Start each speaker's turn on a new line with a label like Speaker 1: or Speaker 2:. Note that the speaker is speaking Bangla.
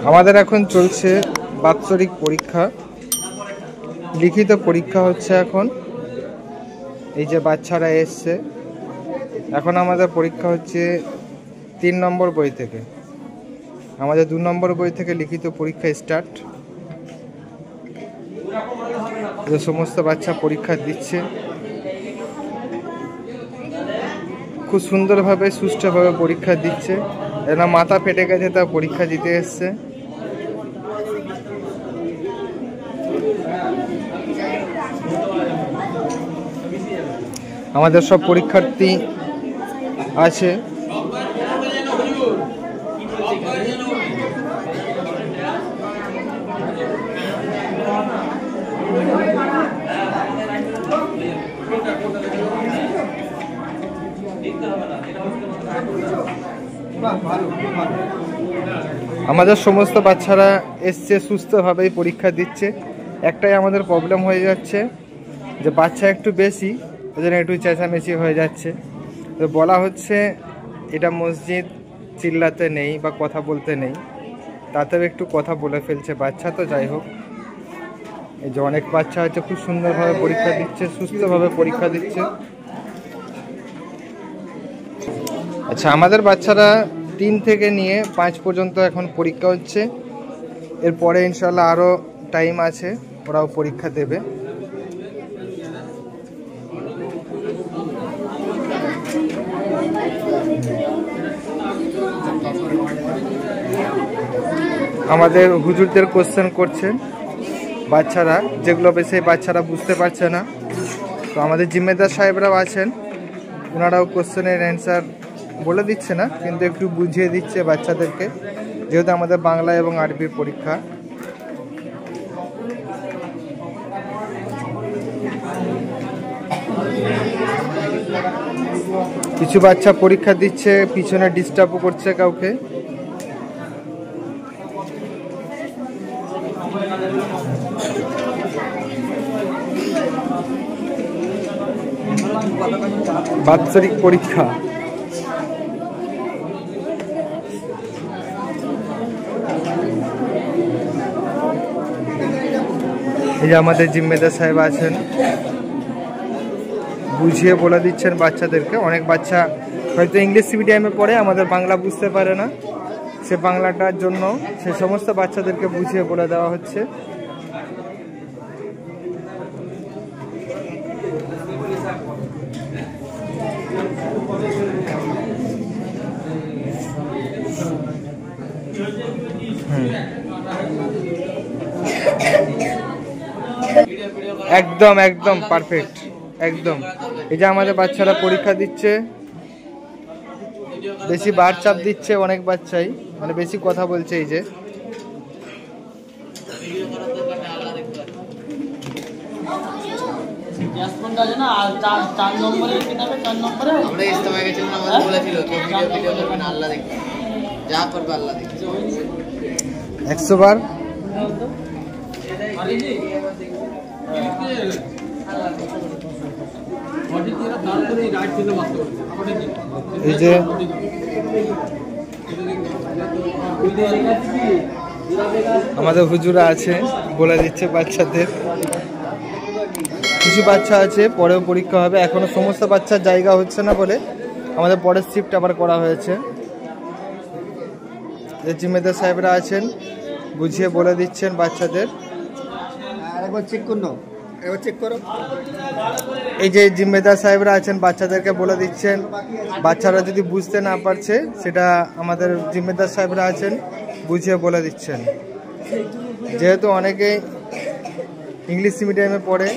Speaker 1: আমাদের এখন চলছে বাৎসরিক পরীক্ষা, লিখিত পরীক্ষা হচ্ছে এখন। এই যে বাচ্চারা এসছে, এখন আমাদের পরীক্ষা হচ্ছে 3 নম্বর বই থেকে। আমাদের 2 নম্বর বই থেকে লিখিত পরীক্ষা স্টার্ট। যে সমস্ত বাচ্চা পরীক্ষা দিচ্ছে, খুব সুন্দরভাবে সুষ্ঠুভাবে পরীক্ষা দিচ্ছে। এরা মাথা ফেটে গেছে, তা পরীক্ষা দিতে এসছে। আমাদের সব পরীক্ষার্থী আছে। আমাদের সমস্ত বাচ্চারা এসছে, সুস্থভাবেই পরীক্ষা দিচ্ছে। একটাই আমাদের প্রবলেম হয়ে যাচ্ছে যে বাচ্চা একটু বেশি, ওই জন্য একটু চেঁচামেচি হয়ে যাচ্ছে। তো বলা হচ্ছে এটা মসজিদ, চিল্লাতে নেই বা কথা বলতে নেই, তাতেও একটু কথা বলে ফেলছে বাচ্চা। তো যাই হোক, এই যে অনেক বাচ্চা হচ্ছে খুব সুন্দরভাবে পরীক্ষা দিচ্ছে, সুস্থভাবে পরীক্ষা দিচ্ছে। আচ্ছা, আমাদের বাচ্চারা 3 থেকে নিয়ে 5 পর্যন্ত এখন পরীক্ষা হচ্ছে। এরপরে ইনশাল্লাহ আরও টাইম আছে, ওরাও পরীক্ষা দেবে। আমাদের হুজুরদের কোশ্চেন করছেন বাচ্চারা, যেগুলো বেশি বাচ্চারা বুঝতে পারছে না। তো আমাদের জিম্মেদার সাহেবরাও আছেন, ওনারাও কোশ্চেনের অ্যান্সার বলে দিচ্ছে না, কিন্তু একটু বুঝিয়ে দিচ্ছে বাচ্চাদেরকে, যেহেতু আমাদের বাংলা এবং আরবির পরীক্ষা। কিছু বাচ্চা পরীক্ষা দিচ্ছে, পিছনে ডিস্টার্বও করছে কাউকে। বাৎসরিক পরীক্ষা। এই যে আমাদের জিম্মেদার সাহেব আছেন, বুঝিয়ে বলে দিচ্ছেন বাচ্চাদেরকে। অনেক বাচ্চা হয়তো ইংলিশ মিডিয়ামে পড়ে, আমাদের বাংলা বুঝতে পারে না, সে বাংলাটার জন্য সে সমস্ত বাচ্চাদেরকে বুঝিয়ে বলে দেওয়া হচ্ছে। একদম একদম পারফেক্ট, একদম। এই যে আমাদের বাচ্চারা পরীক্ষা দিচ্ছে, বেশি বার চাপ দিচ্ছে অনেক বাচ্চাই, মানে বেশি কথা বলছে। এই যে একশো বার এই যে আমাদের হুজুরা আছে, বলে দিচ্ছে বাচ্চাদের। কিছু বাচ্চা আছে পরেও পরীক্ষা হবে, এখনো সমস্ত বাচ্চার জায়গা হচ্ছে না বলে আমাদের পরের শিফট আবার করা হয়েছে। যে জিম্মেদার সাহেবরা আছেন, বুঝিয়ে বলে দিচ্ছেন বাচ্চাদের। এই যে জিম্মেদার সাহেবরা আছেন, বাচ্চাদেরকে বলে দিচ্ছেন। বাচ্চারা যদি বুঝতে না পারছে, সেটা আমাদের জিম্মেদার সাহেবরা আছেন, বুঝিয়ে বলে দিচ্ছেন। যেহেতু অনেকেই ইংলিশ মিডিয়ামে পড়ে,